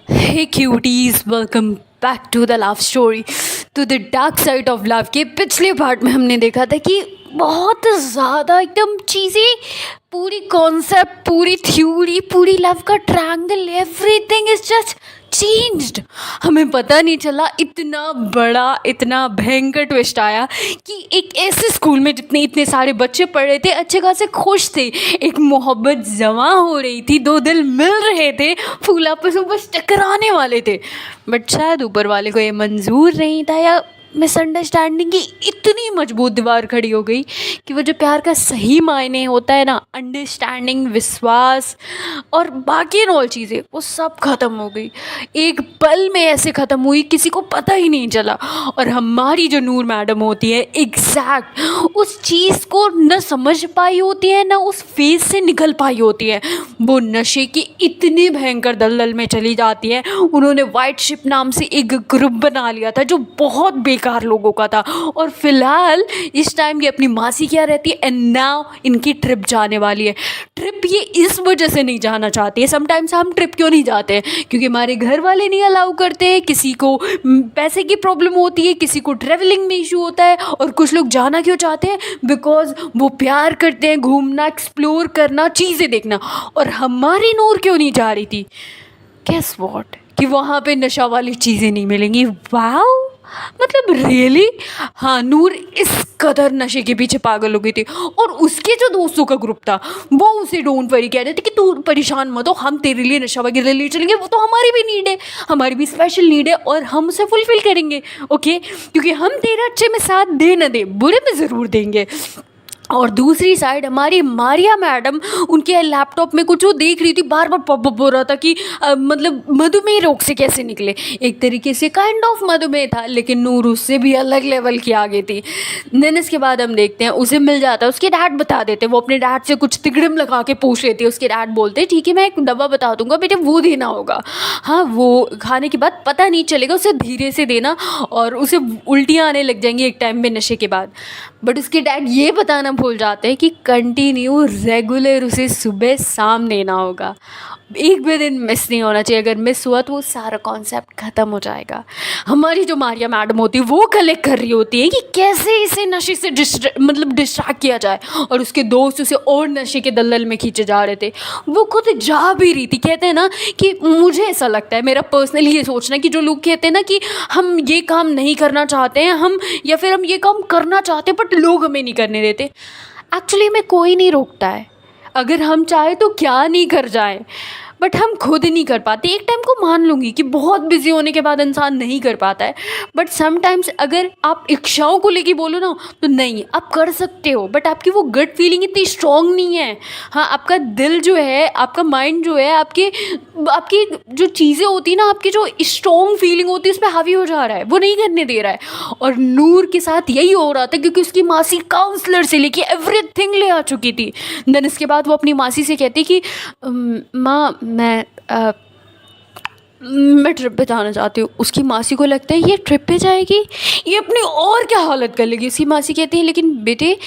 Hey cuties, welcome back to the love story, to the dark side of love। के पिछले part में हमने देखा था कि बहुत ज़्यादा एकदम चीज़ें, पूरी कॉन्सेप्ट, पूरी थ्योरी, पूरी लव का triangle, everything is just changed. हमें पता नहीं चला, इतना बड़ा, इतना भयंकर ट्विस्ट आया कि एक ऐसे स्कूल में जितने इतने सारे बच्चे पढ़ रहे थे, अच्छे खासे खुश थे, एक मोहब्बत जमा हो रही थी, दो दिल मिल रहे थे, फूल आपस में बस टकराने वाले थे, बट शायद ऊपर वाले को ये मंजूर नहीं था, या मिसअंडरस्टैंडिंग की इतनी मजबूत दीवार खड़ी हो गई कि वो जो प्यार का सही मायने होता है ना, अंडरस्टैंडिंग, विश्वास और बाकी और चीज़ें, वो सब ख़त्म हो गई। एक पल में ऐसे ख़त्म हुई, किसी को पता ही नहीं चला। और हमारी जो नूर मैडम होती है, एग्जैक्ट उस चीज़ को न समझ पाई होती है, न उस फेज से निकल पाई होती है। वो नशे की इतने भयंकर दलदल में चली जाती है। उन्होंने वाइट शिप नाम से एक ग्रुप बना लिया था जो बहुत बेकार लोगों का था, और फिलहाल इस टाइम ये अपनी मासी क्या रहती है, एंड नाउ इनकी ट्रिप जाने वाली है। ट्रिप ये इस वजह से नहीं जाना चाहती है। समटाइम्स हम ट्रिप क्यों नहीं जाते हैं? क्योंकि हमारे घर वाले नहीं अलाउ करते हैं, किसी को पैसे की प्रॉब्लम होती है, किसी को ट्रैवलिंग में इशू होता है, और कुछ लोग जाना क्यों चाहते हैं? बिकॉज वो प्यार करते हैं, घूमना, एक्सप्लोर करना, चीज़ें देखना। और हमारी नूर क्यों नहीं जा रही थी? गेस व्हाट, कि वहाँ पे नशा वाली चीज़ें नहीं मिलेंगी। वाओ, मतलब रियली। हाँ, नूर इस कदर नशे के पीछे पागल हो गई थी, और उसके जो दोस्तों का ग्रुप था वो उसे डोंट वरी कह रहे थे कि तू परेशान मत हो, हम तेरे लिए नशा वगैरह ले चलेंगे, वो तो हमारी भी नीड है, हमारी भी स्पेशल नीड है, और हम उसे फुलफिल करेंगे। ओके, क्योंकि हम तेरे अच्छे में साथ दे न दे, बुरे में ज़रूर देंगे। और दूसरी साइड हमारी मारिया मैडम, उनके लैपटॉप में कुछ वो देख रही थी, बार बार पॉपअप हो रहा था कि मतलब मधुमेह रोग से कैसे निकले। एक तरीके से काइंड ऑफ मधुमेह था, लेकिन नूर उससे भी अलग लेवल की आगे थी। देन इसके बाद हम देखते हैं उसे मिल जाता है, उसके डैड बता देते हैं, वो अपने डैड से कुछ तिगड़म लगा के पूछ लेती है। उसके डैड बोलते हैं ठीक है, मैं एक दवा बता दूंगा बेटे, वो देना होगा। हाँ, वो खाने के बाद पता नहीं चलेगा, उसे धीरे से देना, और उसे उल्टियाँ आने लग जाएंगी एक टाइम में नशे के बाद। बट उसके डैड ये बताना भूल जाते हैं कि कंटिन्यू रेगुलर उसे सुबह शाम देना होगा, एक भी दिन मिस नहीं होना चाहिए। अगर मिस हुआ तो वो सारा कॉन्सेप्ट ख़त्म हो जाएगा। हमारी जो मारिया मैडम होती है वो कलेक्ट कर रही होती है कि कैसे इसे नशे से डिस्ट्रैक्ट किया जाए, और उसके दोस्त उसे और नशे के दलदल में खींचे जा रहे थे। वो खुद जा भी रही थी। कहते हैं ना कि मुझे ऐसा लगता है, मेरा पर्सनली ये सोचना है कि जो लोग कहते हैं ना कि हम ये काम नहीं करना चाहते हैं, हम या फिर हम ये काम करना चाहते हैं बट लोग हमें नहीं करने देते, एक्चुअली में कोई नहीं रोकता है। अगर हम चाहे तो क्या नहीं कर जाए, बट हम खुद नहीं कर पाते। एक टाइम को मान लूँगी कि बहुत बिजी होने के बाद इंसान नहीं कर पाता है, बट समटाइम्स अगर आप इच्छाओं को लेके बोलो ना, तो नहीं, आप कर सकते हो, बट आपकी वो गट फीलिंग इतनी स्ट्रॉन्ग नहीं है। हाँ, आपका दिल जो है, आपका माइंड जो है, आपकी आपकी जो चीज़ें होती है ना, आपकी जो स्ट्रॉन्ग फीलिंग होती है उस पर हावी हो जा रहा है, वो नहीं करने दे रहा है। और नूर के साथ यही हो रहा था, क्योंकि उसकी मासी काउंसलर से लेके एवरीथिंग ले आ चुकी थी। देन इसके बाद वो अपनी मासी से कहती कि माँ, मैं ट्रिप पे जाना चाहती हूँ। उसकी मासी को लगता है ये ट्रिप पे जाएगी, ये अपनी और क्या हालत कर लेगी। उसकी मासी कहती है लेकिन बेटे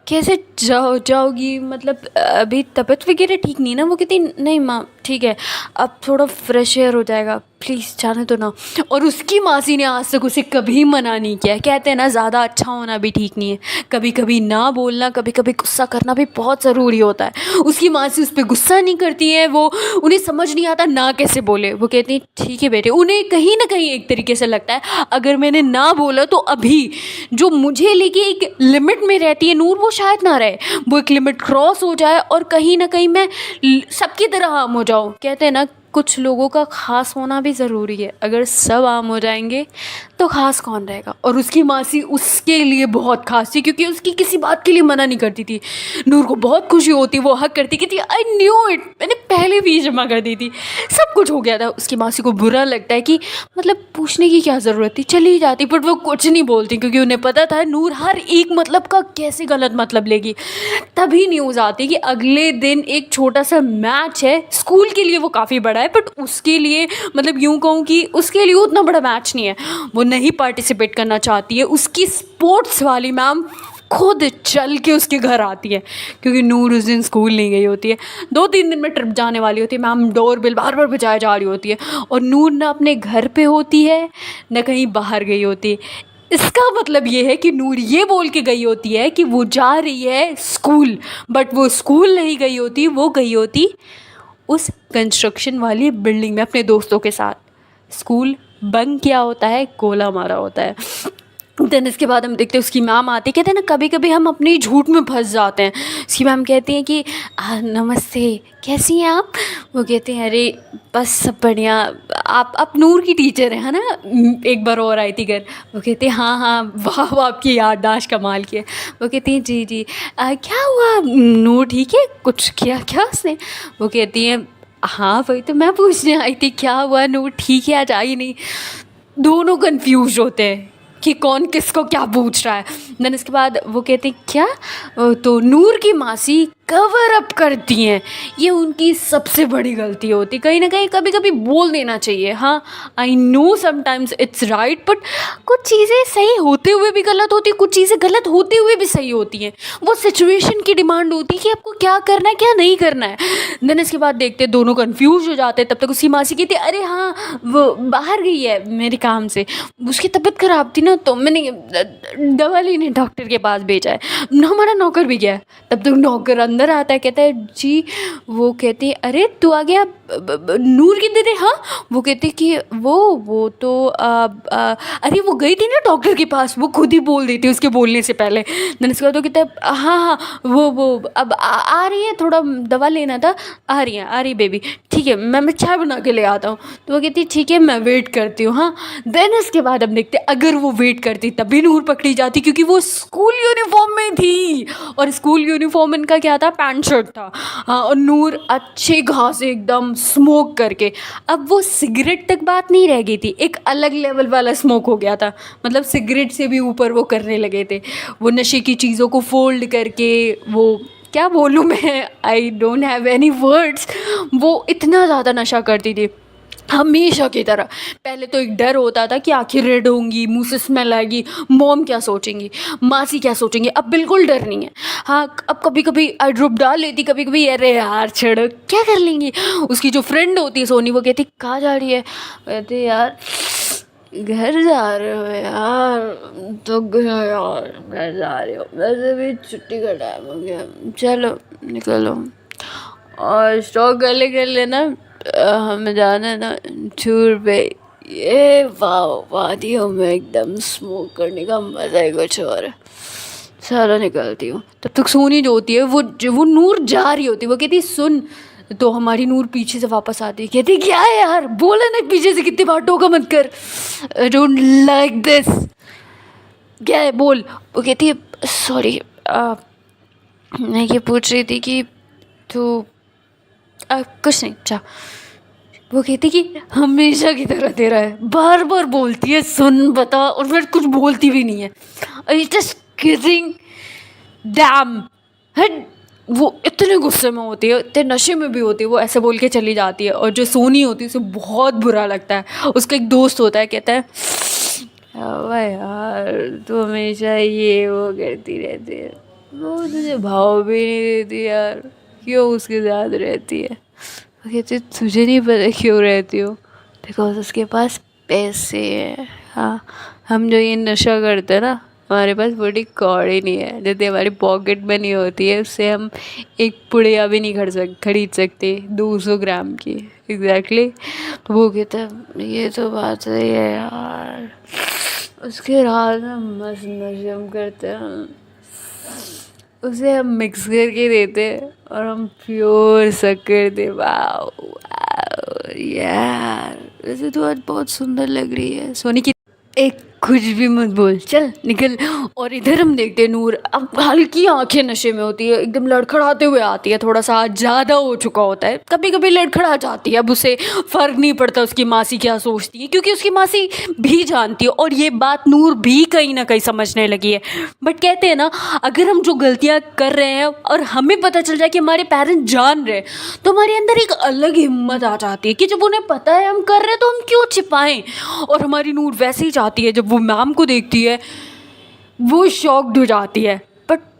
कैसे जाओगी, मतलब अभी तबीयत वगैरह ठीक नहीं ना। वो कहती नहीं माँ ठीक है, अब थोड़ा फ्रेश एयर हो जाएगा, प्लीज़ जाने दो ना। और उसकी मासी ने आज तक उसे कभी मना नहीं किया। कहते हैं ना, ज़्यादा अच्छा होना भी ठीक नहीं है, कभी कभी ना बोलना, कभी कभी गुस्सा करना भी बहुत ज़रूरी होता है। उसकी मासी उस पर गुस्सा नहीं करती है, वो उन्हें समझ नहीं आता ना कैसे बोले। वो कहती ठीक है बेटे। उन्हें कहीं ना कहीं एक तरीके से लगता है अगर मैंने ना बोला तो अभी जो मुझे लेके एक लिमिट में रहती है नूर, वो शायद ना रहे, वो एक लिमिट क्रॉस हो जाए और कहीं ना कहीं मैं सबकी तरह आम हो जाऊँ। कहते हैं ना, कुछ लोगों का ख़ास होना भी ज़रूरी है। अगर सब आम हो जाएंगे तो ख़ास कौन रहेगा? और उसकी मासी उसके लिए बहुत ख़ास थी, क्योंकि उसकी किसी बात के लिए मना नहीं करती थी। नूर को बहुत खुशी होती, वो हक करती कि आई न्यू इट, मैंने पहले भी जमा कर दी थी, सब कुछ हो गया था। उसकी मासी को बुरा लगता है कि मतलब पूछने की क्या ज़रूरत थी, चली जाती, बट वो कुछ नहीं बोलती, क्योंकि उन्हें पता था नूर हर एक मतलब का कैसे गलत मतलब लेगी। तभी न्यूज़ आती कि अगले दिन एक छोटा सा मैच है, स्कूल के लिए वो काफ़ी बड़ा है, बट उसके लिए मतलब यूँ कहूँ कि उसके लिए उतना बड़ा मैच नहीं है, वो नहीं पार्टिसिपेट करना चाहती है। उसकी स्पोर्ट्स वाली मैम खुद चल के उसके घर आती है, क्योंकि नूर उस दिन स्कूल नहीं गई होती है, 2-3 दिन में ट्रिप जाने वाली होती है। मैम डोर बेल बार बार बजाए जा रही होती है और नूर ना अपने घर पे होती है ना कहीं बाहर गई होती है। इसका मतलब ये है कि नूर ये बोल के गई होती है कि वो जा रही है स्कूल, बट वो स्कूल नहीं गई होती, वो गई होती उस कंस्ट्रक्शन वाली बिल्डिंग में अपने दोस्तों के साथ। स्कूल बंक किया होता है, गोला मारा होता है। देन इसके बाद हम देखते हैं उसकी मैम आती, कहते हैं ना कभी कभी हम अपने झूठ में फंस जाते हैं। उसकी मैम कहती हैं कि नमस्ते, कैसी हैं आप? वो कहते हैं अरे बस सब बढ़िया। आप नूर की टीचर हैं है ना? एक बार और आई थी घर। वो कहते हैं हाँ हाँ, वाह वाह आपकी याददाश्त कमाल की है। वो कहती हैं जी जी, क्या हुआ, नूर ठीक है? कुछ किया क्या उसने? वो कहती हैं हाँ वही तो मैं पूछने आई थी, क्या हुआ, नूर ठीक है, आज आई नहीं। दोनों कंफ्यूज होते हैं कि कौन किसको क्या पूछ रहा है। देन इसके बाद वो कहते हैं क्या, तो नूर की मासी कवर अप करती हैं। ये उनकी सबसे बड़ी गलती होती, कहीं ना कहीं कभी कभी बोल देना चाहिए। हाँ I know sometimes it's right, but कुछ चीज़ें सही होते हुए भी गलत होती, कुछ चीज़ें गलत होते हुए भी सही होती हैं। वो सिचुएशन की डिमांड होती है कि आपको क्या करना है क्या नहीं करना है। देन इसके बाद देखते दोनों कन्फ्यूज हो जाते हैं। तब तक उसकी मासी कहती है अरे हाँ वो बाहर गई है मेरे काम से, उसकी तबीयत ख़राब थी ना तो मैंने दवा लेने डॉक्टर के पास भेजा है। हमारा नौकर भी गया है। तब तक नौकर अंदर आता है, कहता है जी। वो कहती है अरे तू आ गया, नूर किधर है? हाँ वो कहती है कि वो तो अरे वो गई थी ना डॉक्टर के पास, वो खुद ही बोल देती है उसके बोलने से पहले। देन इसके बाद तो कहता है हाँ हाँ वो अब आ रही है, थोड़ा दवा लेना था, आ रही बेबी, ठीक है मैं चाय बना के ले आता हूँ। तो वो कहती है ठीक है मैं वेट करती हूँ। हाँ देन इसके बाद हम देखते अगर वो वेट करती तभी नूर पकड़ी जाती, क्योंकि वो स्कूल यूनिफॉर्म में थी और स्कूल यूनिफॉर्म इनका क्या था, पैंट शर्ट था। हाँ और नूर अच्छे घास एकदम स्मोक करके, अब वो सिगरेट तक बात नहीं रह गई थी, एक अलग लेवल वाला स्मोक हो गया था। मतलब सिगरेट से भी ऊपर वो करने लगे थे। वो नशे की चीज़ों को फोल्ड करके, वो क्या बोलूँ मैं, I don't have any words. वो इतना ज़्यादा नशा करती थी हमेशा की तरह। पहले तो एक डर होता था कि आंखें रेड होंगी, मुंह से स्मेल आएगी, मॉम क्या सोचेंगी, मासी क्या सोचेंगी। अब बिल्कुल डर नहीं है। हाँ अब कभी कभी आई ड्रॉप डाल लेती, कभी कभी अरे यार छोड़ो क्या कर लेंगी। उसकी जो फ्रेंड होती है सोनी, वो कहती कहाँ जा रही है? कहते यार घर जा रहे हो यार? तो यार घर जा रही हो, वैसे भी छुट्टी का टाइम हो गया, चलो निकलो और स्टॉक कर लेना, हमें जाना है ना टूर पे। ये वादियों में एकदम स्मोक करने का मज़ा ही कुछ और है। चलो निकलती हूँ। तब तक सोनी जो होती है वो नूर जा रही होती है, वो कहती सुन, तो हमारी नूर पीछे से वापस आती है, कहती क्या है यार, बोला ना पीछे से कितनी बार टोका मत कर, आई डोंट लाइक दिस, क्या है बोल। वो कहती है सॉरी, मैं ये पूछ रही थी कि तू कुछ नहीं जा। वो कहती कि हमेशा की तरह तेरा है, बार बार बोलती है सुन बता, और फिर कुछ बोलती भी नहीं है। आई जस्ट किडिंग डैम हट। वो इतने गुस्से में होती है, इतने नशे में भी होती है, वो ऐसे बोल के चली जाती है। और जो सोनी होती है उसे बहुत बुरा लगता है। उसका एक दोस्त होता है, कहता है वाह यार तू हमेशा ये वो करती रहती है, वो तुझे भाव भी नहीं देती यार, क्यों उसके साथ रहती है? वो कहती तुझे नहीं पता क्यों रहती हो, बिकॉज उसके पास पैसे हैं। हाँ हम जो ये नशा करते हैं ना, हमारे पास बड़ी कौड़ी नहीं है, जैसे हमारी पॉकेट मनी होती है उससे हम एक पुड़िया भी नहीं खरीद सकते 200 ग्राम की। एग्जैक्टली तो वो कहता है ये तो बात सही है यार, उसके रात में मस्त नशे हम करते हैं, उसे हम मिक्स करके देते और हम प्योर शक्कर दे। वाओ यार वैसे तो आज बहुत सुंदर लग रही है सोनी की। एक कुछ भी मत बोल, चल निकल। और इधर हम देखते हैं नूर अब हल्की आंखें नशे में होती है, एकदम लड़खड़ाते हुए आती है, थोड़ा सा ज़्यादा हो चुका होता है, कभी कभी लड़खड़ा जाती है। अब उसे फ़र्क नहीं पड़ता उसकी मासी क्या सोचती है, क्योंकि उसकी मासी भी जानती है और ये बात नूर भी कहीं ना कहीं समझने लगी है। बट कहते हैं ना, अगर हम जो गलतियाँ कर रहे हैं और हमें पता चल जाए कि हमारे पेरेंट्स जान रहे हैं, तो हमारे अंदर एक अलग हिम्मत आ जाती है कि जब उन्हें पता है हम कर रहे हैं तो हम क्यों छिपाएं। और हमारी नूर वैसे ही चाहती है, जब वो मैम को देखती है वो शॉक्ड हो जाती है,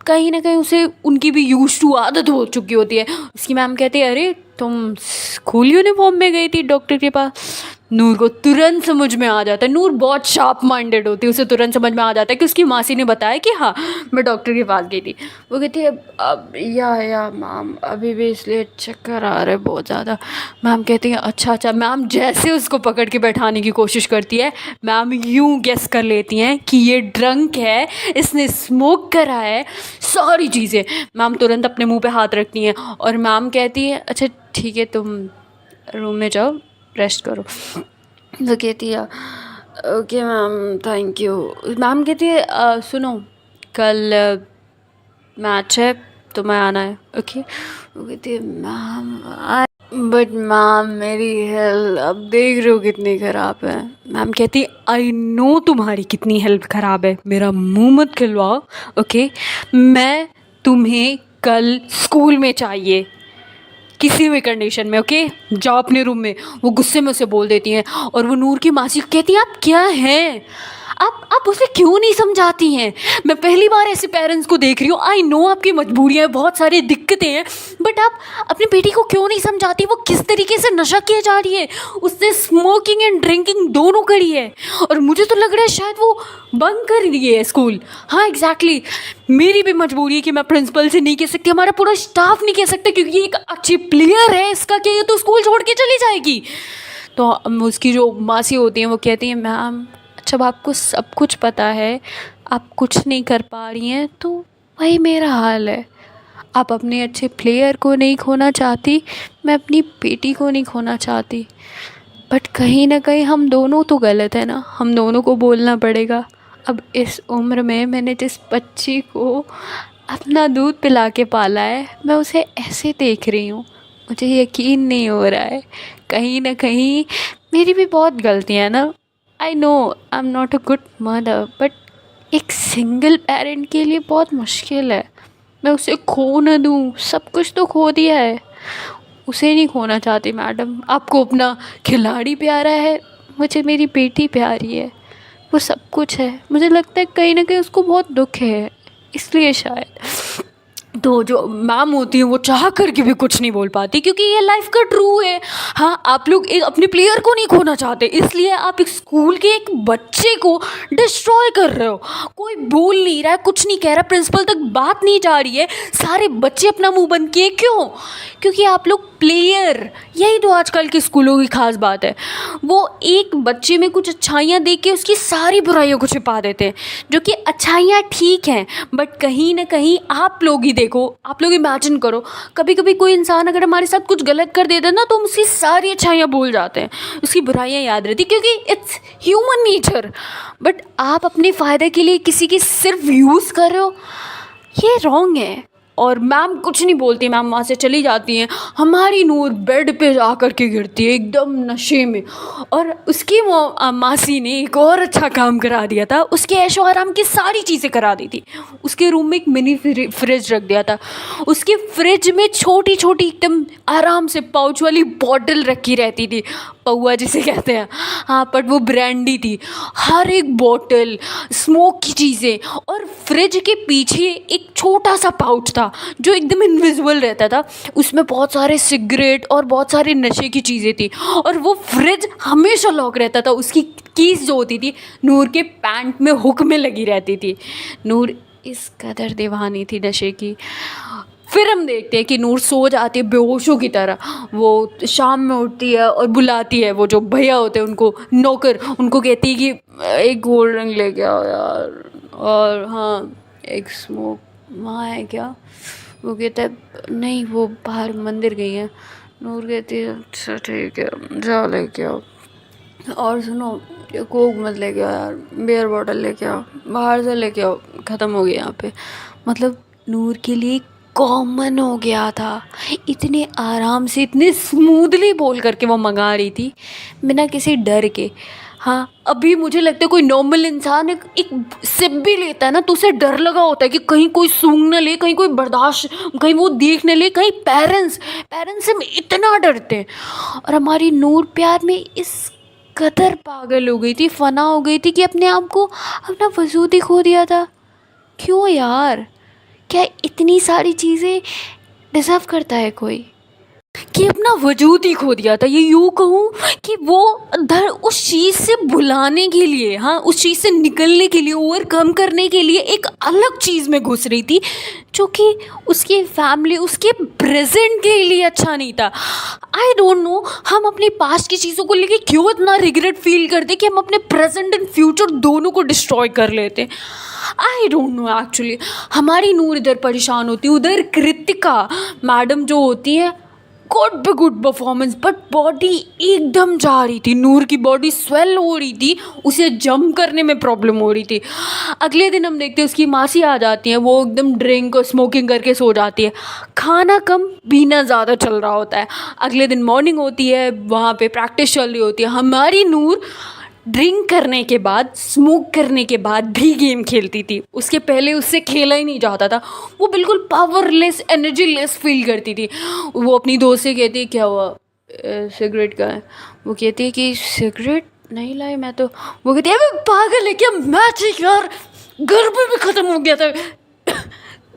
कहीं ना कहीं उसे उनकी भी यूज टू आदत हो चुकी होती है। उसकी मैम कहती है अरे तुम स्कूल यूनिफॉर्म में गई थी डॉक्टर के पास। नूर को तुरंत समझ में आ जाता है, नूर बहुत शार्प माइंडेड होती है, उसे तुरंत समझ में आ जाता है कि उसकी मासी ने बताया कि हाँ मैं डॉक्टर के पास गई थी। वो कहती है अब या मैम अभी भी इसलिए चक्कर आ रहा है बहुत ज़्यादा। मैम कहती है अच्छा। मैम जैसे उसको पकड़ के बैठाने की कोशिश करती है, मैम यूँ गेस कर लेती हैं कि ये ड्रंक है, इसने स्मोक करा है, सारी चीज़ें। मैम तुरंत अपने मुंह पे हाथ रखती हैं और मैम कहती है अच्छा ठीक है तुम रूम में जाओ रेस्ट करो। तो कहती है okay ma'am thank you. Ma'am कहती है सुनो कल मैच है तुम्हें आना है ओके। वो कहती है मैम बट मैम मेरी हेल्थ अब देख रहे हो कितनी ख़राब है। मैम कहती है आई नो तुम्हारी कितनी हेल्थ ख़राब है, मेरा मुंह मत खिलवाओ ओके। मैं तुम्हें कल स्कूल में चाहिए किसी भी कंडीशन में ओके, जाओ अपने रूम में। वो गुस्से में उसे बोल देती हैं और वो नूर की मासी को कहती हैं आप क्या हैं, आप उसे क्यों नहीं समझाती हैं। मैं पहली बार ऐसे पेरेंट्स को देख रही हूँ, आई नो आपकी मजबूरियाँ हैं, बहुत सारी दिक्कतें हैं, बट आप अपनी बेटी को क्यों नहीं समझाती वो किस तरीके से नशा किया जा रही है। उसने स्मोकिंग एंड ड्रिंकिंग दोनों करी है और मुझे तो लग रहा है शायद वो बंक कर रही है स्कूल। हाँ एग्जैक्टली मेरी भी मजबूरी है कि मैं प्रिंसिपल से नहीं कह सकती, हमारा पूरा स्टाफ नहीं कह सकता क्योंकि ये एक अच्छी प्लेयर है, इसका क्या ये तो स्कूल छोड़ के चली जाएगी। तो उसकी जो मासी होती हैं वो कहती हैं मैम जब आपको सब कुछ पता है आप कुछ नहीं कर पा रही हैं तो वही मेरा हाल है। आप अपने अच्छे प्लेयर को नहीं खोना चाहती, मैं अपनी बेटी को नहीं खोना चाहती, बट कहीं ना कहीं हम दोनों तो गलत है ना, हम दोनों को बोलना पड़ेगा। अब इस उम्र में मैंने जिस बच्ची को अपना दूध पिला के पाला है मैं उसे ऐसे देख रही हूँ, मुझे यकीन नहीं हो रहा है कहीं ना कहीं मेरी भी बहुत गलतियाँ ना। I know I am not a good mother but एक सिंगल पेरेंट के लिए बहुत मुश्किल है। मैं उसे खो न दूँ, सब कुछ तो खो दिया है, उसे नहीं खोना चाहती मैडम। आपको अपना खिलाड़ी प्यारा है, मुझे मेरी बेटी प्यारी है, वो सब कुछ है। मुझे लगता है कहीं ना कहीं उसको बहुत दुख है, इसलिए शायद। तो जो मैम होती है वो चाह करके भी कुछ नहीं बोल पाती क्योंकि ये लाइफ का ट्रू है। हाँ आप लोग एक अपने प्लेयर को नहीं खोना चाहते इसलिए आप एक स्कूल के एक बच्चे को डिस्ट्रॉय कर रहे हो। कोई बोल नहीं रहा है, कुछ नहीं कह रहा, प्रिंसिपल तक बात नहीं जा रही है, सारे बच्चे अपना मुंह बंद किए। क्यों? क्योंकि आप लोग प्लेयर, यही तो आजकल के स्कूलों की खास बात है। वो एक बच्चे में कुछ अच्छाइयाँ देख के उसकी सारी बुराइयों को छिपा देते हैं, जो कि अच्छाइयाँ ठीक हैं बट कहीं ना कहीं आप लोग ही देखो, आप लोग इमेजिन करो कभी कभी कोई इंसान अगर हमारे साथ कुछ गलत कर देता है ना तो हम उसकी सारी अच्छाइयाँ भूल जाते हैं, उसकी बुराइयाँ याद रहती क्योंकि इट्स ह्यूमन नेचर। बट आप अपने फ़ायदे के लिए किसी की सिर्फ यूज़ कर रहे हो, ये रॉन्ग है। और मैम कुछ नहीं बोलती, मैम वहाँ से चली जाती हैं। हमारी नूर बेड पे जा कर के गिरती है एकदम नशे में। और उसकी मासी ने एक और अच्छा काम करा दिया था, उसके ऐशो आराम की सारी चीज़ें करा दी थी। उसके रूम में एक मिनी फ्रिज रख दिया था, उसके फ्रिज में छोटी छोटी एकदम आराम से पाउच वाली बॉटल रखी रहती थी, पौआ जिसे कहते हैं। हाँ बट वो ब्रांडी थी, हर एक बॉटल स्मोक की चीज़ें। और फ्रिज के पीछे एक छोटा सा पाउच था जो एकदम इनविजिबल रहता था, उसमें बहुत सारे सिगरेट और बहुत सारे नशे की चीज़ें थी। और वो फ्रिज हमेशा लॉक रहता था, उसकी कीज जो होती थी नूर के पैंट में हुक में लगी रहती थी। नूर इस कदर दीवानी थी नशे की। फिर हम देखते हैं कि नूर सो जाती है बेहोशों की तरह। वो शाम में उठती है और बुलाती है वो जो भैया होते हैं उनको, नौकर, उनको कहती है कि एक कोल्ड ड्रिंक लेके आओ यार, और हाँ एक स्मोक वहाँ है क्या। वो कहता है नहीं वो बाहर मंदिर गई है। नूर कहती है अच्छा ठीक है जाओ लेके आओ, और सुनो ये कोक मत लेके आओ यार, बियर बॉटल लेके आओ, बाहर से लेके आओ, ख़त्म हो गया यहाँ पे। मतलब नूर के लिए कॉमन हो गया था, इतने आराम से इतने स्मूथली बोल करके वो मंगा रही थी बिना किसी डर के। हाँ अभी मुझे लगता है कोई नॉर्मल इंसान एक सिप भी लेता है ना तो उसे डर लगा होता है कि कहीं कोई सूंघ न ले, कहीं कोई बर्दाश्त, कहीं वो देख न ले, कहीं पेरेंट्स से इतना डरते हैं। और हमारी नूर प्यार में इस कदर पागल हो गई थी, फना हो गई थी कि अपने आप को अपना वजूद ही खो दिया था। क्यों यार, क्या इतनी सारी चीज़ें डिज़र्व करता है कोई कि अपना वजूद ही खो दिया था। ये यूँ कहूँ कि वो उस चीज़ से भुलाने के लिए, हाँ, उस चीज़ से निकलने के लिए, ओवरकम करने के लिए एक अलग चीज़ में घुस रही थी जो कि उसकी फैमिली, उसके प्रेजेंट के लिए अच्छा नहीं था। आई डोंट नो हम अपने पास्ट की चीज़ों को लेके क्यों इतना रिग्रेट फील करते कि हम अपने प्रेजेंट एंड फ्यूचर दोनों को डिस्ट्रॉय कर लेते। I don't know actually. हमारी नूर इधर परेशान होती, उधर कृतिका मैडम जो होती है, गुड पे गुड परफॉर्मेंस, बट बॉडी एकदम जा रही थी। नूर की बॉडी स्वेल हो रही थी, उसे जंप करने में प्रॉब्लम हो रही थी। अगले दिन हम देखते हैं उसकी मासी आ जाती हैं, वो एकदम ड्रिंक और स्मोकिंग करके सो जाती है। खाना कम पीना ज़्यादा चल रहा होता है। अगले दिन मॉर्निंग होती है, वहाँ पे प्रैक्टिस चल रही होती है। हमारी नूर ड्रिंक करने के बाद, स्मोक करने के बाद भी गेम खेलती थी। उसके पहले उससे खेला ही नहीं जाता था। वो बिल्कुल पावरलेस, एनर्जी लेस फील करती थी। वो अपनी दोस्त से कहती है क्या हुआ, सिगरेट का है? वो कहती है कि सिगरेट नहीं लाई मैं तो। वो कहती है अबे पागल है क्या, मैच है यार, घर पे भी ख़त्म हो गया था।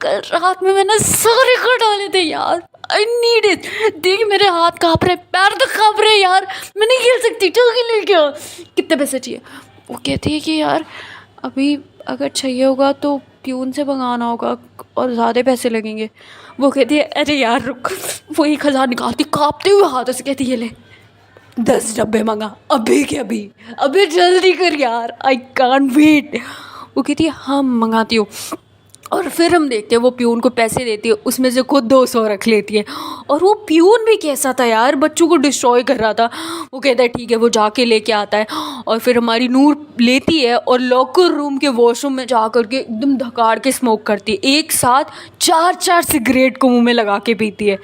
कल रात में मैंने सारे कर डाले थे यार, आई नीड इट। देख मेरे हाथ काँप रहे, पैर तो काँप रहे यार, मैं नहीं खेल सकती, तो खेल क्या, कितने पैसे चाहिए? वो कहती है कि यार अभी अगर चाहिए होगा तो प्यून से मंगाना होगा और ज़्यादा पैसे लगेंगे। वो कहती है अरे यार रुक। वो 1,000 निकालती काँपते हुए हाथों से, कहती है ले 10 डब्बे मंगा अभी के अभी, अभी जल्दी कर यार, आई कांट वेट। वो कहती है हाँ मंगाती हूँ। और फिर हम देखते हैं वो प्यून को पैसे देती है, उसमें से खुद 200 रख लेती है। और वो प्यून भी कैसा था यार, बच्चों को डिस्ट्रॉय कर रहा था। वो कहता है ठीक है, वो जाके लेके आता है। और फिर हमारी नूर लेती है और लॉकर रूम के वॉशरूम में जा कर के एकदम धकाड़ के स्मोक करती है। एक साथ 4-4 सिगरेट को मुँह में लगा के पीती है।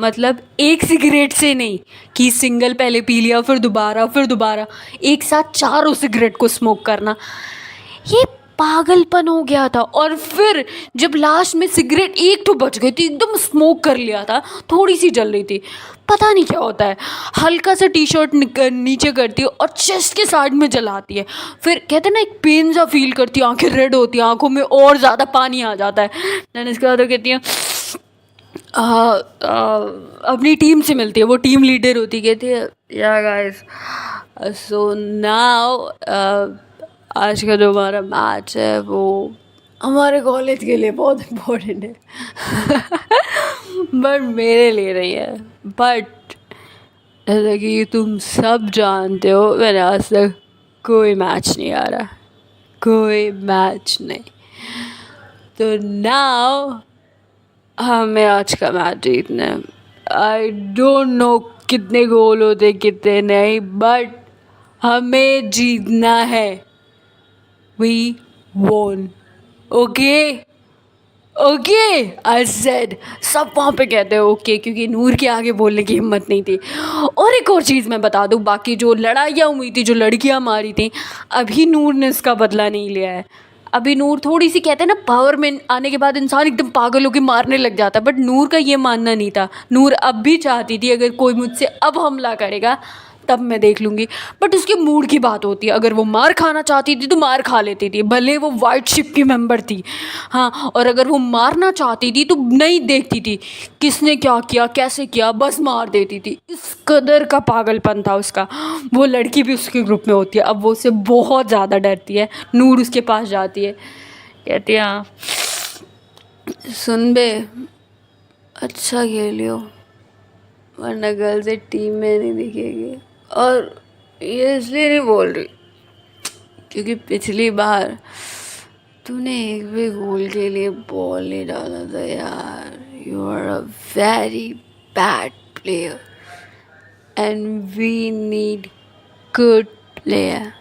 मतलब एक सिगरेट से नहीं कि सिंगल पहले पी लिया फिर दोबारा, एक साथ चारों सिगरेट को स्मोक करना, ये पागलपन हो गया था। और फिर जब लास्ट में सिगरेट एक तो बच गई थी, एकदम स्मोक कर लिया था, थोड़ी सी जल रही थी, पता नहीं क्या होता है, हल्का सा टी शर्ट नीचे करती है और चेस्ट के साइड में जलाती है। फिर कहते हैं ना एक पेन सा फील करती है, आंखें रेड होती हैं, आंखों में और ज़्यादा पानी आ जाता है। देन इसके बाद वो कहती हैं अपनी टीम से मिलती है, वो टीम लीडर होती है, कहती है या गाइस सो नाउ आज का जो हमारा मैच है वो हमारे कॉलेज के लिए बहुत इम्पोर्टेंट है। बट मेरे लिए नहीं है। बट जैसा कि तुम सब जानते हो, मैंने आज तक कोई मैच नहीं आ रहा, कोई मैच नहीं। तो नाउ हमें आज का मैच जीतना है। आई डोंट नो कितने गोल होते कितने नहीं, बट हमें जीतना है। We won. Okay? Okay I said. सब वहाँ पे कहते हैं ओके, क्योंकि नूर के आगे बोलने की हिम्मत नहीं थी। और एक और चीज़ मैं बता दूँ, बाकी जो लड़ाइयाँ हुई थी, जो लड़कियाँ मारी थी, अभी नूर ने इसका बदला नहीं लिया है। अभी नूर थोड़ी सी, कहते हैं ना पावर में आने के बाद इंसान एकदम पागल होकर मारने लग जाता है, बट नूर का ये मानना नहीं था। नूर अब भी चाहती थी अगर कोई मुझसे अब हमला करेगा तब मैं देख लूँगी, बट उसके मूड की बात होती है। अगर वो मार खाना चाहती थी तो मार खा लेती थी, भले वो वाइट शिप की मेंबर थी, हाँ। और अगर वो मारना चाहती थी तो नहीं देखती थी किसने क्या किया, कैसे किया, बस मार देती थी। इस कदर का पागलपन था उसका। वो लड़की भी उसके ग्रुप में होती है, अब वो उससे बहुत ज़्यादा डरती है। नूर उसके पास जाती है, कहती है हाँ सुन बे, अच्छा खेलियो वरना गर्ल से टीम में नहीं दिखेगी। और ये इसलिए नहीं बोल रही क्योंकि पिछली बार तूने एक भी गोल के लिए बॉल नहीं डाला था यार। You are a very bad player and we need good player.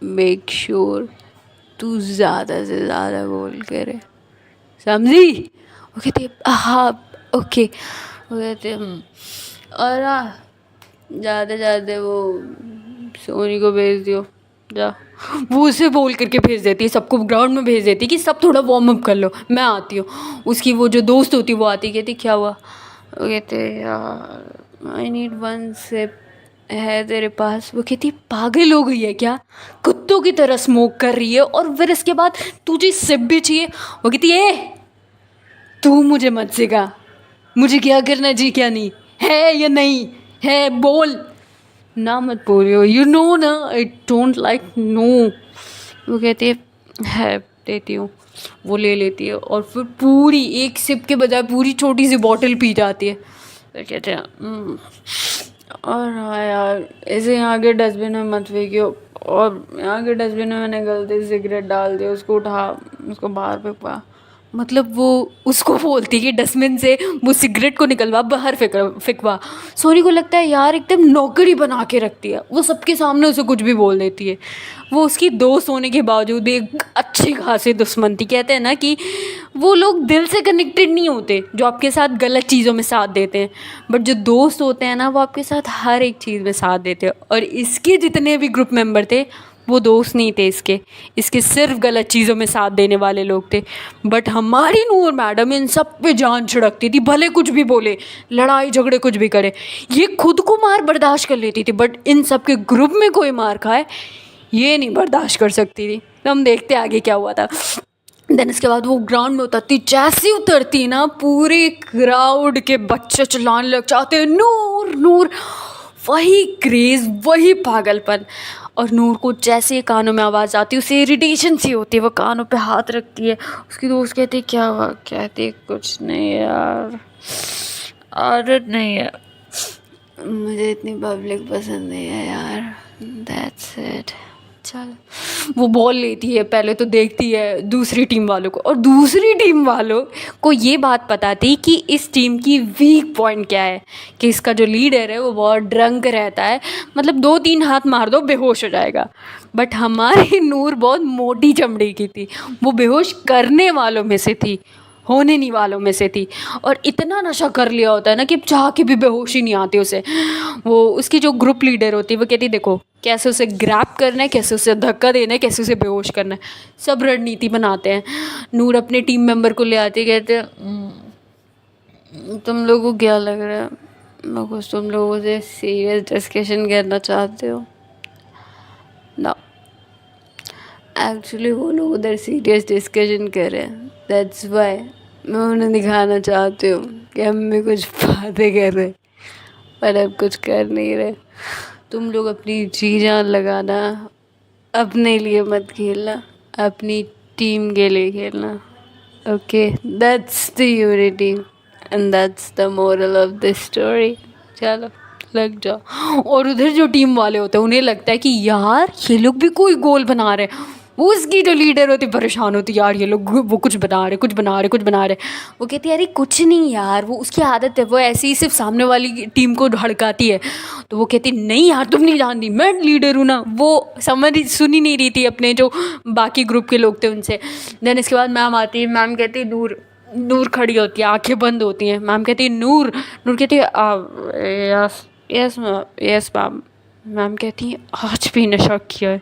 Make sure तू ज़्यादा से ज़्यादा गोल करे, समझी? वो कहते हाँ ओके। वो कहते और हाँ ज़्यादा वो सोनी को भेज दियो जा। वो उसे बोल करके भेज देती है, सबको ग्राउंड में भेज देती है कि सब थोड़ा वार्म अप कर लो, मैं आती हूँ। उसकी वो जो दोस्त होती वो आती, कहती क्या हुआ? वो कहते यार आई नीड 1 सिप है तेरे पास? वो कहती पागल हो गई है क्या, कुत्तों की तरह स्मोक कर रही है और फिर इसके बाद तुझे सिप भी चाहिए? वो कहती तू मुझे मत सिखा, मुझे क्या करना चाहिए क्या नहीं है या नहीं है, बोल ना, मत बोलियो, यू नो ना आई डोंट लाइक नो। वो कहती है देती हूँ, वो ले लेती है और फिर पूरी एक सिप के बजाय पूरी छोटी सी बॉटल पी जाती है। फिर कहते हैं और हाँ यार, ऐसे यहाँ के डस्टबिन में मत फेंकियो, और यहाँ के डस्टबिन में मैंने गलती से सिगरेट डाल दिया, उसको उठा, उसको बाहर फेंकवा। मतलब वो उसको बोलती है कि डस्टबिन से वो सिगरेट को निकलवा, बाहर फेंकवा। सोनी को लगता है यार एकदम नौकरी बना के रखती है, वो सबके सामने उसे कुछ भी बोल देती है। वो उसकी दोस्त होने के बावजूद भी एक अच्छी खासी दुश्मन थी। कहते हैं ना कि वो लोग दिल से कनेक्टेड नहीं होते जो आपके साथ गलत चीज़ों में साथ देते हैं, बट जो दोस्त होते हैं ना वो आपके साथ हर एक चीज़ में साथ देते हैं। और इसके जितने भी ग्रुप मेंबर थे वो दोस्त नहीं थे इसके सिर्फ गलत चीज़ों में साथ देने वाले लोग थे। बट हमारी नूर मैडम इन सब पे जान छिड़कती थी, भले कुछ भी बोले, लड़ाई झगड़े कुछ भी करे। ये खुद को मार बर्दाश्त कर लेती थी, बट इन सब के ग्रुप में कोई मार खाए ये नहीं बर्दाश्त कर सकती थी। तो हम देखते आगे क्या हुआ था। देन इसके बाद वो ग्राउंड में उतरती, जैसी उतरती ना पूरे क्राउड के बच्चे चिल्लाने लग जाते हैं नूर नूर। वही क्रेज़, वही पागलपन। और नूर को जैसे कानों में आवाज़ आती है उसे इरिटेशन सी होती है, वो कानों पे हाथ रखती है। उसकी दोस्त कहती है क्या हुआ, कहती कुछ नहीं यार, आदत नहीं है, मुझे इतनी पब्लिक पसंद नहीं है यार, दैट्स इट। चल वो बॉल लेती है, पहले तो देखती है दूसरी टीम वालों को, और दूसरी टीम वालों को ये बात पता थी कि इस टीम की वीक पॉइंट क्या है, कि इसका जो लीडर है वो बहुत ड्रंक रहता है, मतलब 2-3 हाथ मार दो बेहोश हो जाएगा। बट हमारी नूर बहुत मोटी चमड़ी की थी, वो बेहोश करने वालों में से थी, होने नहीं वालों में से थी। और इतना नशा कर लिया होता है ना कि चाह के भी बेहोशी नहीं आती उसे। वो उसकी जो ग्रुप लीडर होती है वो कहती देखो कैसे उसे ग्रैब करना है, कैसे उसे धक्का देना है, कैसे उसे बेहोश करना है, सब रणनीति बनाते हैं। नूर अपने टीम मेंबर को ले आती है, कहते हैं तुम लोगों को क्या लग रहा है, मैं कुछ तुम लोगों से सीरियस डिस्कशन करना चाहते हो ना। एक्चुअली वो लोग उधर सीरियस डिस्कशन कर रहे हैं, दैट्स वाई मैं उन्हें दिखाना चाहती हूँ कि हम भी कुछ बातें कर रहे पर अब कुछ कर नहीं रहे। तुम लोग अपनी जी जान लगाना, अपने लिए मत खेलना, अपनी टीम के लिए खेलना। Okay, that's the unity and that's the moral of the story. चलो लग जाओ। और उधर जो टीम वाले होते हैं उन्हें लगता है कि यार ये लोग भी कोई गोल बना रहे हैं। वो उसकी जो लीडर होती परेशान होती यार ये लोग वो कुछ बना रहे कुछ बना रहे कुछ बना रहे। वो कहती है अरे कुछ नहीं यार, वो उसकी आदत है, वो ऐसे ही सिर्फ सामने वाली टीम को भड़काती है। तो वो कहती नहीं यार तुम नहीं जानती, मैं लीडर हूँ ना। वो सुनी नहीं रही थी अपने जो बाकी ग्रुप के लोग थे उनसे। देन इसके बाद मैम आती है, मैम कहती है नूर, नूर खड़ी होती है, आंखें बंद होती हैं। मैम कहती है नूर, नूर कहती है yes yes yes ma'am. Ma'am कहती है आज भी नशा किया है,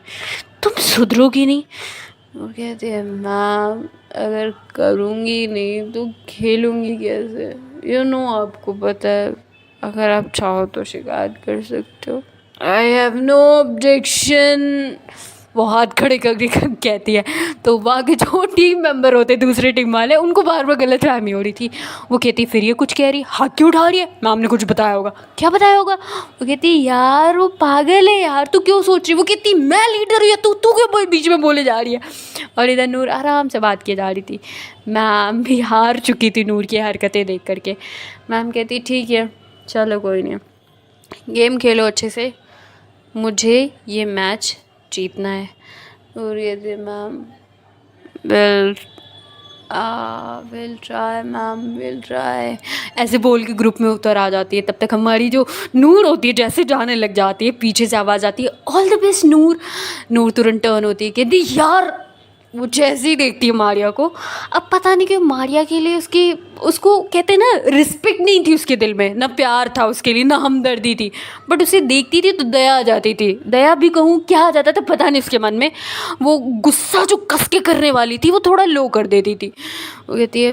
तुम सुधरोगी नहीं। वो कहती है मैम अगर करूँगी नहीं तो खेलूँगी कैसे, यू नो आपको पता है, अगर आप चाहो तो शिकायत कर सकते हो। आई हैव नो ऑब्जेक्शन, वो हाथ खड़े करके कहती है। तो वहाँ के जो टीम मेंबर होते दूसरे टीम वाले उनको बार बार गलत फहमी हो रही थी। वो कहती फिर ये कुछ कह रही है, हाथ क्यों उठा रही है, मैम ने कुछ बताया होगा। क्या बताया होगा? वो कहती यार वो पागल है यार, तू क्यों सोच रही। वो कहती मैं लीडर हूँ या तू तू क्यों बीच में बोले जा रही है। और इधर नूर आराम से बात की जा रही थी। मैम भी हार चुकी थी नूर की हरकतें देख करके। मैम कहती ठीक है चलो कोई नहीं, गेम खेलो अच्छे से, मुझे ये मैच जीतना है। और ये थे ma'am will try ma'am will try, ऐसे बोल के ग्रुप में उतर आ जाती है। तब तक हमारी जो नूर होती है जैसे जाने लग जाती है, पीछे से आवाज़ आती है ऑल द बेस्ट नूर। नूर तुरंत टर्न होती है, कहती यार, वो जैसे ही देखती है मारिया को, अब पता नहीं क्यों मारिया के लिए उसको कहते हैं ना रिस्पेक्ट नहीं थी उसके दिल में, ना प्यार था उसके लिए, ना हमदर्दी थी। बट उसे देखती थी तो दया आ जाती थी, दया भी कहूँ क्या आ जाता था पता नहीं उसके मन में। वो गुस्सा जो कस के करने वाली थी वो थोड़ा लो कर देती थी। वो कहती है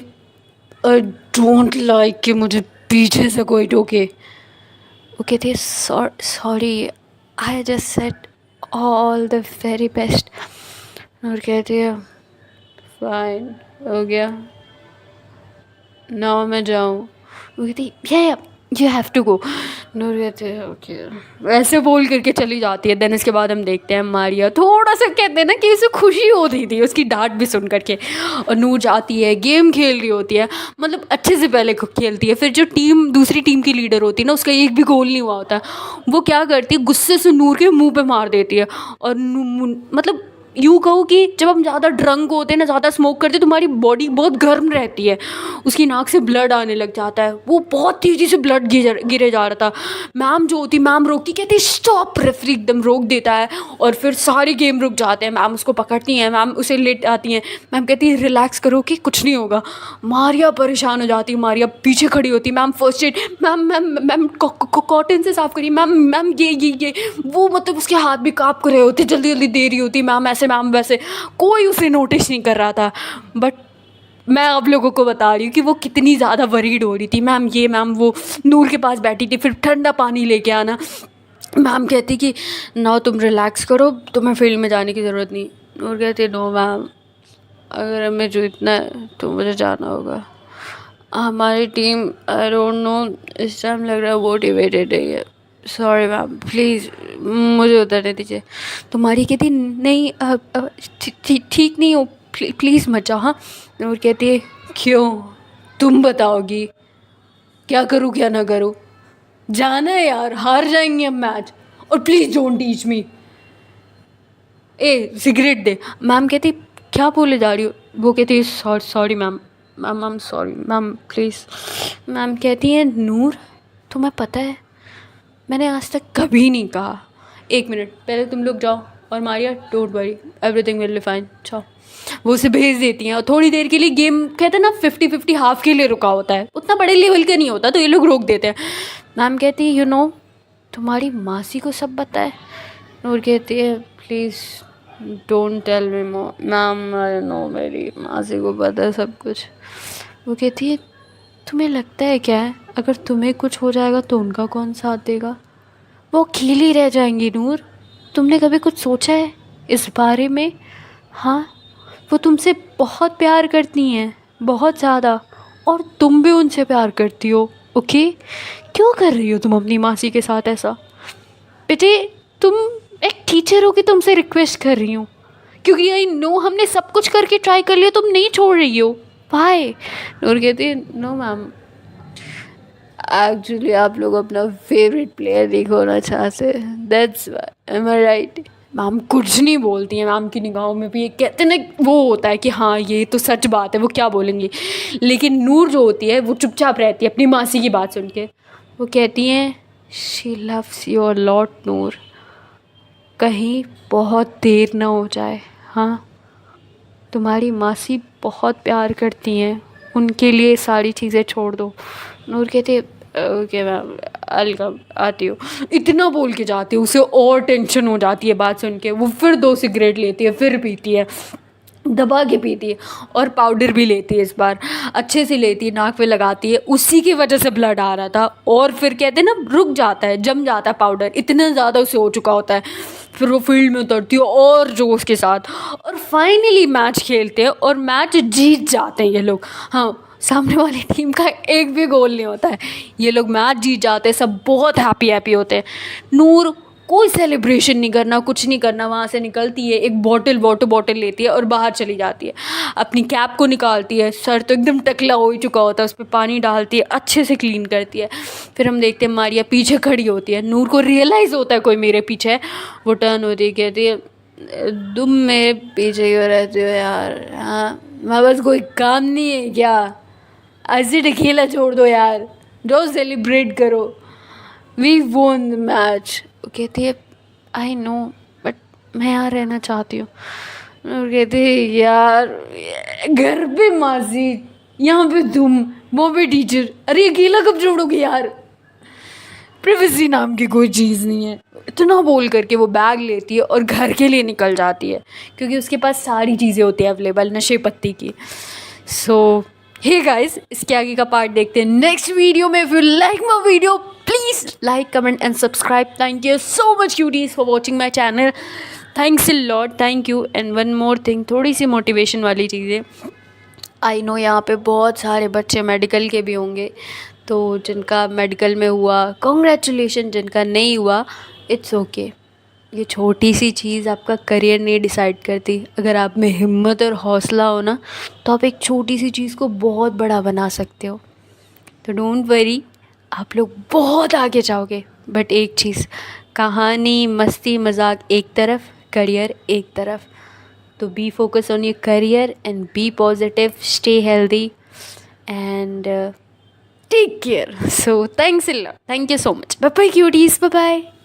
आई डोंट लाइक कि मुझे पीछे से कोई टोके। वो कहती है sorry I just said all the very best. और कहती है फाइन हो गया। ना मैं जाऊँ। वो कहती या यू हैव टू गो। नूर कहते हैं ओके, वैसे बोल करके चली जाती है। देन इसके बाद हम देखते हैं मारिया थोड़ा सा कहते हैं ना कि उसे खुशी हो रही थी उसकी डांट भी सुन करके, और नूर जाती है गेम खेल रही होती है, मतलब अच्छे से पहले खेलती है। फिर जो टीम दूसरी टीम की लीडर होती है ना, उसका एक भी गोल नहीं हुआ होता है, वो क्या करती है गुस्से से नूर के मुंह पे मार देती है। और मतलब यूँ कहो कि जब हम ज़्यादा ड्रंक होते हैं ना, ज़्यादा स्मोक करते हैं तो हमारी बॉडी बहुत गर्म रहती है, उसकी नाक से ब्लड आने लग जाता है। वो बहुत तेज़ी से ब्लड गिरे जा रहा था। मैम जो होती मैम रोकती, कहती स्टॉप, रेफरी एकदम रोक देता है और फिर सारे गेम रुक जाते हैं। मैम उसको पकड़ती हैं, मैम उसे लेट आती हैं, मैम कहती है रिलैक्स करो कि कुछ नहीं होगा। मारिया परेशान हो जाती है, मारिया पीछे खड़ी होती, ma'am first aid, ma'am ma'am ma'am cotton से साफ करिए, मैम मैम ये वो मतलब उसके हाथ भी काँप कर रहे होते, जल्दी जल्दी दे रही होती मैम ऐसे मैम वैसे। कोई उसे नोटिस नहीं कर रहा था, बट मैं आप लोगों को बता रही हूँ कि वो कितनी ज़्यादा वरीड हो रही थी। मैम ये मैम वो नूर के पास बैठी थी, फिर ठंडा पानी लेके आना। मैम कहती कि ना तुम रिलैक्स करो, तुम्हें फील्ड में जाने की ज़रूरत नहीं। नूर कहती नो मैम, अगर हमें जीतना है तो मुझे जाना होगा। हमारी टीम आई डोंट नो इस टाइम लग रहा है मोटिवेटेड है। सॉरी मैम प्लीज़ मुझे उतरने दीजिए। तुम्हारी कहती नहीं ठीक नहीं हो, प्लीज़ मत जाओ। हाँ, और कहती है क्यों, तुम बताओगी क्या करूँ क्या ना करूँ, जाना है यार, हार जाएंगे हम मैच, और please don't teach me. A cigarette they. Ma'am कहती क्या बोले जा रही हो। वो कहती sorry ma'am, ma'am sorry ma'am please. Ma'am कहती है नूर तुम्हें पता है मैंने आज तक कभी नहीं कहा, एक मिनट पहले तुम लोग जाओ, और Maria don't worry everything will be fine, जाओ। वो उसे भेज देती हैं और थोड़ी देर के लिए गेम कहते हैं ना 50-50 हाफ के लिए रुका होता है, उतना बड़े लेवल का नहीं होता तो ये लोग रोक देते हैं। मैम कहती है यू नो तुम्हारी मासी को सब पता है। नूर कहती है please don't tell me ma'am, I know मेरी मासी को पता है सब कुछ। वो कहती है तुम्हें लगता है क्या है अगर तुम्हें कुछ हो जाएगा तो उनका कौन साथ देगा, वो अकेली रह जाएंगी। नूर तुमने कभी कुछ सोचा है इस बारे में। हाँ, वो तुमसे बहुत प्यार करती हैं, बहुत ज़्यादा, और तुम भी उनसे प्यार करती हो। ओके, क्यों कर रही हो तुम अपनी मासी के साथ ऐसा। बेटे तुम एक टीचर हो कि तुमसे रिक्वेस्ट कर रही हूँ, क्योंकि आई नो हमने सब कुछ करके ट्राई कर लिया, तुम नहीं छोड़ रही हो। वाई। नूर कहती है नो मैम, एक्चुअली आप लोग अपना फेवरेट प्लेयर नहीं खोना चाहते, that's why, am I right. Ma'am कुछ नहीं बोलती हैं, मैम की निगाहों में भी ये कहते ना वो होता है कि हाँ ये तो सच बात है, वो क्या बोलेंगी। लेकिन नूर जो होती है वो चुपचाप रहती है अपनी मासी की बात सुन के। वो कहती हैं she loves you a lot Noor, कहीं बहुत देर ना हो जाए। हाँ, तुम्हारी मासी बहुत प्यार करती हैं, उनके लिए सारी चीज़ें छोड़ दो। नूर कहते ओके मैम अलकम आती हूँ, इतना बोल के जाती है। उसे और टेंशन हो जाती है बात सुन के। वो फिर 2 सिगरेट लेती है, फिर पीती है, दबा के पीती है, और पाउडर भी लेती है, इस बार अच्छे से लेती है, नाक पे लगाती है। उसी की वजह से ब्लड आ रहा था, और फिर कहते हैं ना रुक जाता है, जम जाता है पाउडर, इतना ज़्यादा उसे हो चुका होता है। फिर वो फील्ड में उतरती है और जोश के साथ, और फाइनली मैच खेलते हैं और मैच जीत जाते हैं ये लोग। हाँ, सामने वाली टीम का एक भी गोल नहीं होता है, ये लोग मैच जीत जाते हैं, सब बहुत हैप्पी होते हैं। नूर कोई सेलिब्रेशन नहीं करना, कुछ नहीं करना, वहाँ से निकलती है, एक वाटर बॉटल लेती है और बाहर चली जाती है। अपनी कैप को निकालती है, सर तो एकदम टकला हो ही चुका होता है, उस पर पानी डालती है, अच्छे से क्लीन करती है। फिर हम देखते हैं मारिया पीछे खड़ी होती है, नूर को रियलाइज़ होता है कोई मेरे पीछे है। वो टर्न होती है, कहती है तुम मेरे पीछे क्यों रहते हो यार, हाँ मैं बस कोई काम नहीं है क्या, ऐसे अकेला छोड़ दो यार, जो सेलिब्रेट करो, वी वोन द मैच। कहती है आई नो बट मैं यहाँ रहना चाहती हूँ। और कहती है यार घर पे मासी, यहाँ पे तुम, वो भी टीचर, अरे अकेला कब छोड़ोगे यार, प्रिवेसी नाम की कोई चीज़ नहीं है। इतना बोल करके वो बैग लेती है और घर के लिए निकल जाती है, क्योंकि उसके पास सारी चीज़ें होती हैं अवेलेबल नशे पत्ती की। सो हे गाइस, इसके आगे का पार्ट देखते हैं नेक्स्ट वीडियो में। If you like my video please like comment and subscribe. Thank you so much cuties for watching my channel, thanks a lot, thank you. And one more thing, थोड़ी सी motivation वाली चीज़ें, I know यहाँ पे बहुत सारे बच्चे medical के भी होंगे, तो जिनका मेडिकल में हुआ कॉन्ग्रेचुलेशन, जिनका नहीं हुआ इट्स ओके। ये छोटी सी चीज़ आपका करियर नहीं डिसाइड करती। अगर आप में हिम्मत और हौसला हो ना, तो आप एक छोटी सी चीज़ को बहुत बड़ा बना सकते हो। तो डोंट वरी, आप लोग बहुत आगे जाओगे। बट एक चीज़, कहानी मस्ती मजाक एक तरफ, करियर एक तरफ। तो be focus on your career and be positive, stay healthy and take care. So thanks a lot, thank you so much, bye bye cuties, bye bye.